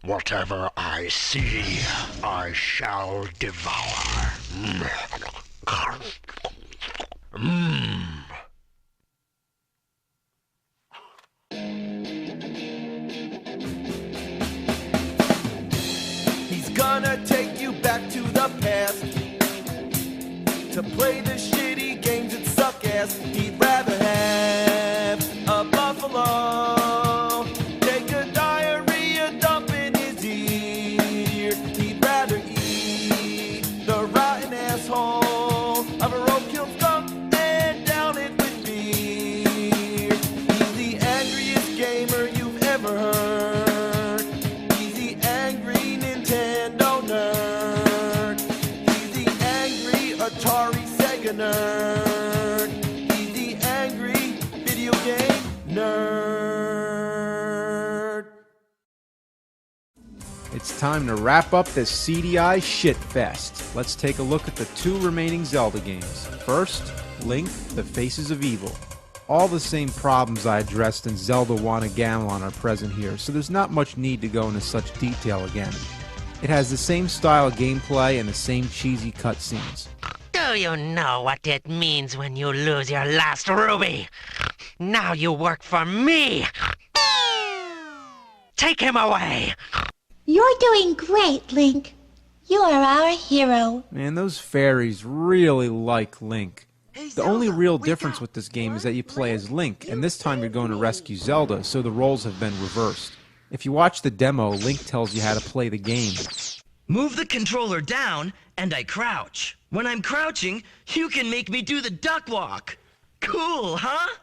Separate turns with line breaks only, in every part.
Whatever I see, I shall devour.
He's gonna take you back to the past to play the shitty games that suck ass. He'd rather have a buffalo take a diarrhea dump in his ear. He'd rather eat the rotten asshole of a roadkill skunk and down it with beer. He's the angriest gamer you've ever heard. He's the angry Nintendo nerd. He's the angry Atari Sega nerd. He's the angry video game nerd.
It's time to wrap up this CDI shitfest. Let's take a look at the 2 remaining Zelda games. First, Link, The Faces of Evil. All the same problems I addressed in Zelda Wanna-Gamelon are present here, so there's not much need to go into such detail again. It has the same style of gameplay and the same cheesy cutscenes.
Do you know what it means when you lose your last ruby? Now you work for me! Take him away!
You're doing great, Link. You are our hero.
Man, those fairies really like Link. The only real difference with this game is that you play as Link, and this time you're going to rescue Zelda, so the roles have been reversed. If you watch the demo, Link tells you how to play the game.
Move the controller down, and I crouch. When I'm crouching, you can make me do the duck walk. Cool, huh?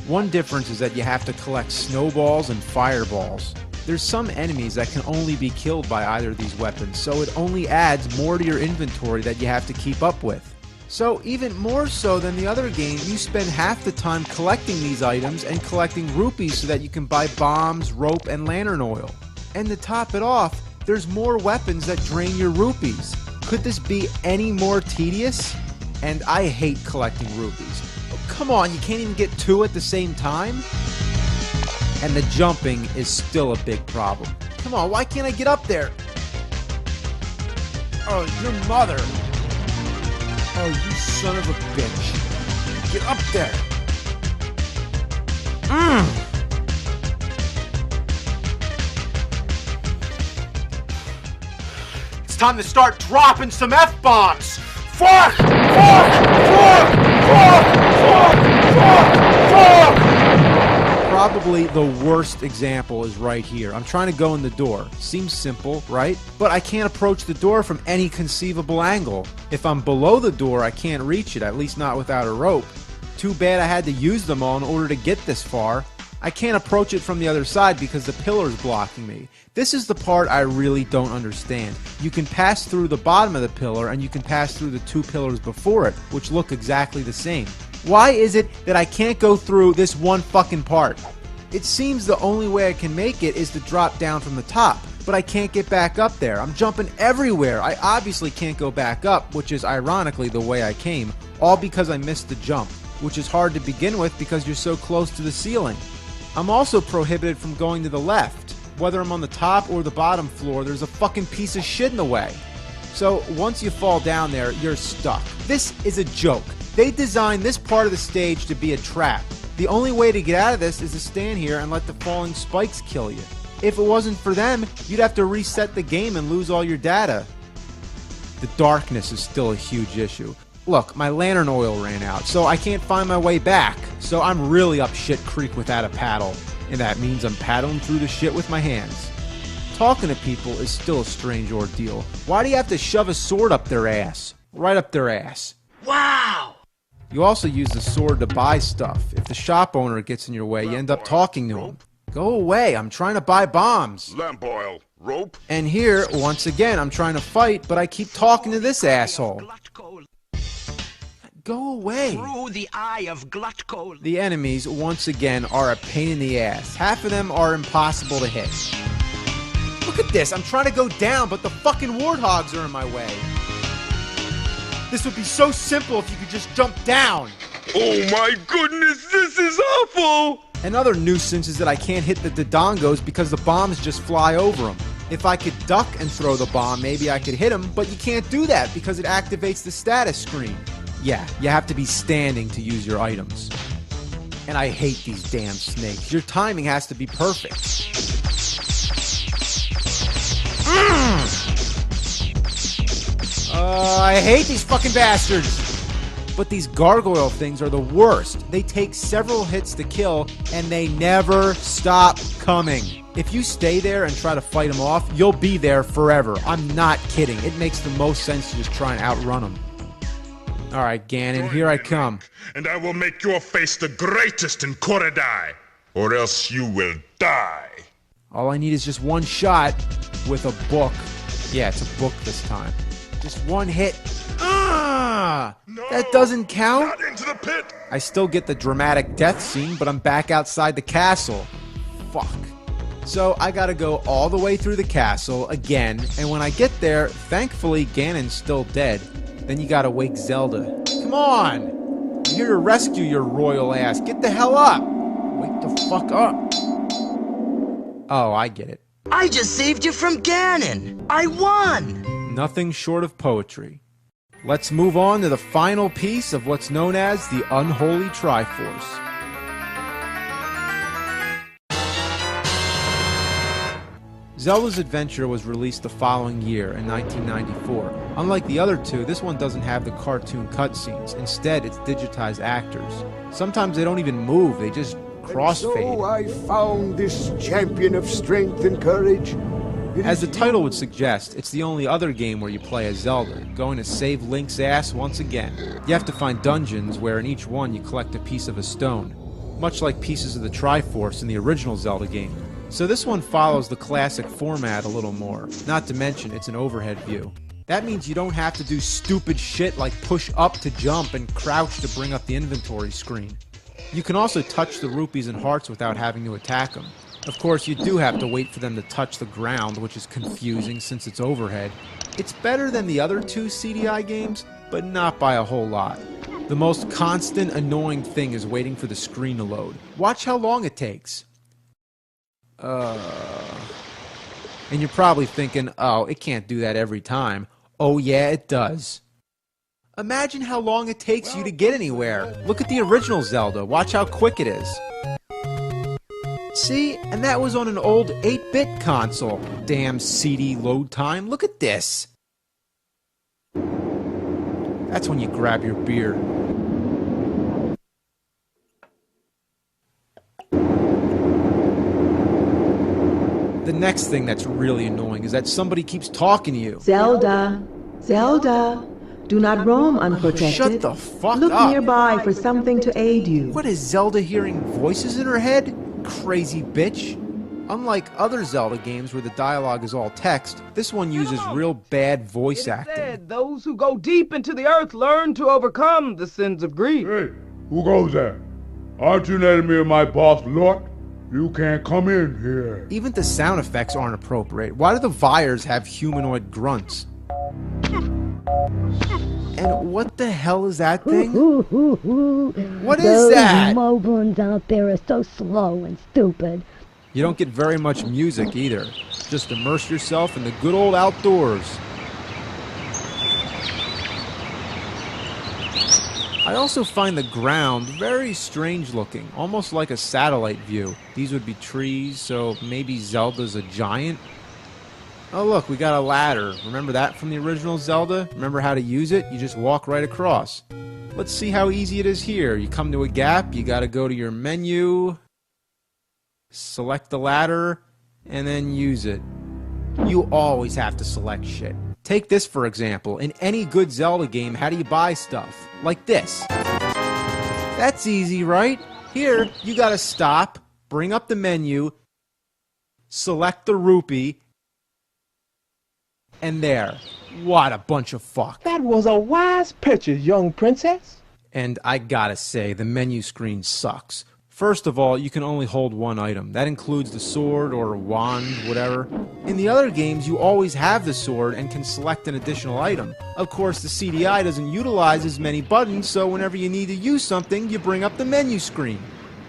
One difference is that you have to collect snowballs and fireballs. There's some enemies that can only be killed by either of these weapons, so it only adds more to your inventory that you have to keep up with. So even more so than the other game, you spend half the time collecting these items and collecting rupees so that you can buy bombs, rope, and lantern oil. And to top it off, there's more weapons that drain your rupees. Could this be any more tedious? And I hate collecting rupees. Oh, come on, you can't even get 2 at the same time? And the jumping is still a big problem. Come on, why can't I get up there? Oh, your mother. Oh, you son of a bitch. Get up there. It's time to start dropping some F-bombs. Fuck! Fuck! Fuck! Fuck! Fuck! Fuck! Fuck! Probably the worst example is right here. I'm trying to go in the door. Seems simple, right? But I can't approach the door from any conceivable angle. If I'm below the door, I can't reach it, at least not without a rope. Too bad I had to use them all in order to get this far. I can't approach it from the other side because the pillar's blocking me. This is the part I really don't understand. You can pass through the bottom of the pillar and you can pass through the 2 pillars before it, which look exactly the same. Why is it that I can't go through this one fucking part? It seems the only way I can make it is to drop down from the top, but I can't get back up there. I'm jumping everywhere. I obviously can't go back up, which is ironically the way I came, all because I missed the jump, which is hard to begin with because you're so close to the ceiling. I'm also prohibited from going to the left. Whether I'm on the top or the bottom floor, there's a fucking piece of shit in the way. So once you fall down there, you're stuck. This is a joke. They designed this part of the stage to be a trap. The only way to get out of this is to stand here and let the falling spikes kill you. If it wasn't for them, you'd have to reset the game and lose all your data. The darkness is still a huge issue. Look, my lantern oil ran out, so I can't find my way back. So I'm really up shit creek without a paddle. And that means I'm paddling through the shit with my hands. Talking to people is still a strange ordeal. Why do you have to shove a sword up their ass? Right up their ass.
Wow!
You also use the sword to buy stuff. If the shop owner gets in your way, you end up talking to him. Go away, I'm trying to buy bombs.
Lamp oil. Rope.
And here, once again, I'm trying to fight, but I keep talking to this asshole. Go away.
Through the eye of Glutko.
The enemies, once again, are a pain in the ass. Half of them are impossible to hit. Look at this, I'm trying to go down, but the fucking warthogs are in my way. This would be so simple if you could just jump down.
Oh my goodness, this is awful!
Another nuisance is that I can't hit the Dodongos because the bombs just fly over them. If I could duck and throw the bomb, maybe I could hit them, but you can't do that because it activates the status screen. Yeah, you have to be standing to use your items. And I hate these damn snakes. Your timing has to be perfect. I hate these fucking bastards. But these gargoyle things are the worst. They take several hits to kill, and they never stop coming. If you stay there and try to fight them off, you'll be there forever. I'm not kidding. It makes the most sense to just try and outrun them. Alright, Ganon, here I come.
And I will make your face the greatest in Korodai, or else you will die.
All I need is just one shot with a book. Yeah, it's a book this time. Just one hit. Ah!
No,
that doesn't count?
Not into the pit!
I still get the dramatic death scene, but I'm back outside the castle. Fuck. So I gotta go all the way through the castle again, and when I get there, thankfully Ganon's still dead. Then you gotta wake Zelda. Come on! I'm here to rescue your royal ass. Get the hell up! Wake the fuck up. Oh, I get it.
I just saved you from Ganon! I won!
Nothing short of poetry. Let's move on to the final piece of what's known as the Unholy Triforce. Zelda's Adventure was released the following year in 1994. Unlike the other two, this one doesn't have the cartoon cutscenes. Instead, it's digitized actors. Sometimes they don't even move, they just crossfade.
So I found this champion of strength and courage.
As the title would suggest, it's the only other game where you play as Zelda, going to save Link's ass once again. You have to find dungeons where in each one you collect a piece of a stone, much like pieces of the Triforce in the original Zelda game. So this one follows the classic format a little more, not to mention it's an overhead view. That means you don't have to do stupid shit like push up to jump and crouch to bring up the inventory screen. You can also touch the rupees and hearts without having to attack them. Of course, you do have to wait for them to touch the ground, which is confusing since it's overhead. It's better than the other two CDI games, but not by a whole lot. The most constant, annoying thing is waiting for the screen to load. Watch how long it takes. And you're probably thinking, oh, it can't do that every time. Oh yeah, it does. Imagine how long it takes you to get anywhere. Look at the original Zelda. Watch how quick it is. See? And that was on an old 8-bit console. Damn CD load time. Look at this. That's when you grab your beer. The next thing that's really annoying is that somebody keeps talking to you.
Zelda, Zelda, do not roam unprotected.
Shut the fuck
Look
up.
nearby for something to aid you.
What is Zelda hearing voices in her head? Crazy bitch. Unlike other Zelda games where the dialogue is all text, this one uses real bad voice acting.
Said, those who go deep into the earth learn to overcome the sins of grief.
Hey, who goes there? Aren't you letting me and my boss look? You can't come in here.
Even the sound effects aren't appropriate. Why do the Vyres have humanoid grunts? And what the hell is that thing? What is that?
Those moblins out there are so slow and stupid.
You don't get very much music either. Just immerse yourself in the good old outdoors. I also find the ground very strange looking, almost like a satellite view. These would be trees, so maybe Zelda's a giant? Oh look, we got a ladder. Remember that from the original Zelda? Remember how to use it? You just walk right across. Let's see how easy it is here. You come to a gap, you gotta go to your menu, select the ladder, and then use it. You always have to select shit. Take this for example. In any good Zelda game, how do you buy stuff? Like this. That's easy, right? Here, you gotta stop, bring up the menu, select the rupee, and there. What a bunch of fuck.
That was a wise picture, young princess.
And I gotta say, the menu screen sucks. First of all, you can only hold one item. That includes the sword or wand, whatever. In the other games, you always have the sword and can select an additional item. Of course, the CDI doesn't utilize as many buttons, so whenever you need to use something, you bring up the menu screen.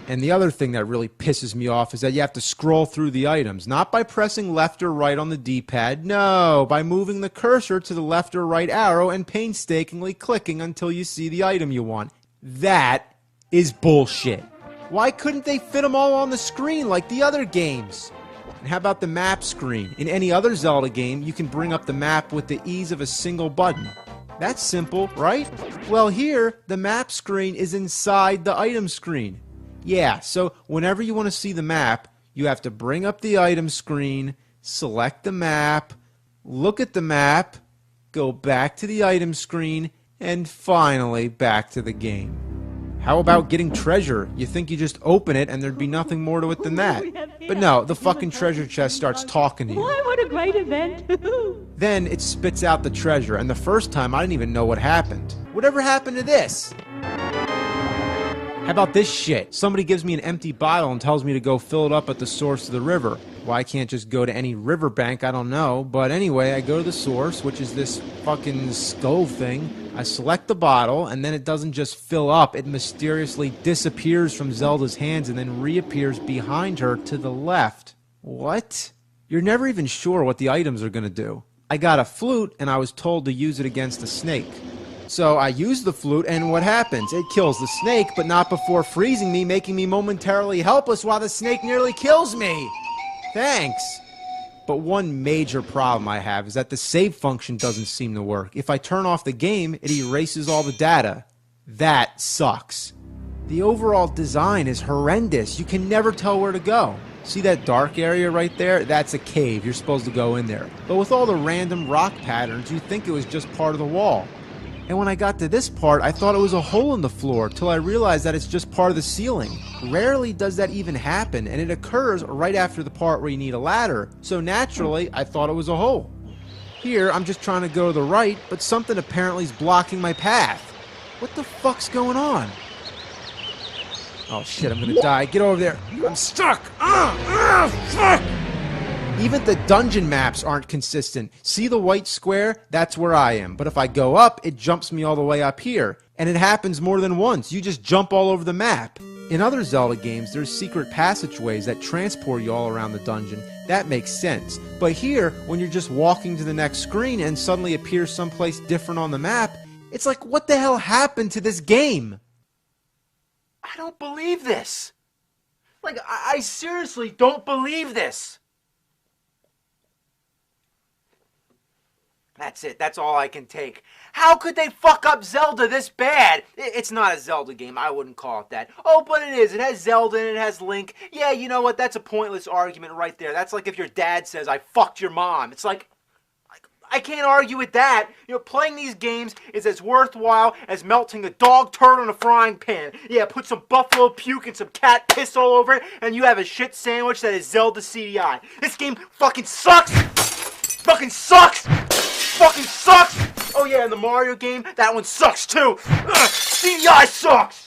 And the other thing that really pisses me off is that you have to scroll through the items, not by pressing left or right on the D-pad, no, by moving the cursor to the left or right arrow and painstakingly clicking until you see the item you want. That is bullshit. Why couldn't they fit them all on the screen like the other games? And how about the map screen? In any other Zelda game, you can bring up the map with the ease of a single button. That's simple, right? Well, here, the map screen is inside the item screen. Yeah, so whenever you want to see the map, you have to bring up the item screen, select the map, look at the map, go back to the item screen, and finally back to the game. How about getting treasure? You think you just open it and there'd be nothing more to it than that. But no, the fucking treasure chest starts talking to you.
Why, what a great event!
Then it spits out the treasure, and the first time I didn't even know what happened. Whatever happened to this? How about this shit? Somebody gives me an empty bottle and tells me to go fill it up at the source of the river. Why I can't just go to any riverbank, I don't know. But anyway, I go to the source, which is this fucking stove thing. I select the bottle, and then it doesn't just fill up. It mysteriously disappears from Zelda's hands and then reappears behind her to the left. What? You're never even sure what the items are gonna do. I got a flute, and I was told to use it against a snake. So I use the flute, and what happens? It kills the snake, but not before freezing me, making me momentarily helpless while the snake nearly kills me. Thanks. But one major problem I have is that the save function doesn't seem to work. If I turn off the game, it erases all the data. That sucks. The overall design is horrendous. You can never tell where to go. See that dark area right there? That's a cave. You're supposed to go in there. But with all the random rock patterns, you'd think it was just part of the wall. And when I got to this part, I thought it was a hole in the floor, till I realized that it's just part of the ceiling. Rarely does that even happen, and it occurs right after the part where you need a ladder, so naturally, I thought it was a hole. Here, I'm just trying to go to the right, but something apparently is blocking my path. What the fuck's going on? Oh shit, I'm gonna die. Get over there. I'm stuck! Fuck! Even the dungeon maps aren't consistent. See the white square? That's where I am. But if I go up, it jumps me all the way up here. And it happens more than once. You just jump all over the map. In other Zelda games, there's secret passageways that transport you all around the dungeon. That makes sense. But here, when you're just walking to the next screen and suddenly appears someplace different on the map, it's like, what the hell happened to this game? I don't believe this. Like, I seriously don't believe this. That's it. That's all I can take. How could they fuck up Zelda this bad? It's not a Zelda game. I wouldn't call it that. Oh, but it is. It has Zelda and it has Link. Yeah, you know what? That's a pointless argument right there. That's like if your dad says, I fucked your mom. It's like, I can't argue with that. You know, playing these games is as worthwhile as melting a dog turd on a frying pan. Yeah, put some buffalo puke and some cat piss all over it, and you have a shit sandwich that is Zelda CDI. This game fucking sucks! Fucking sucks! Fucking sucks! Oh yeah, and the Mario game, that one sucks too! CDI sucks!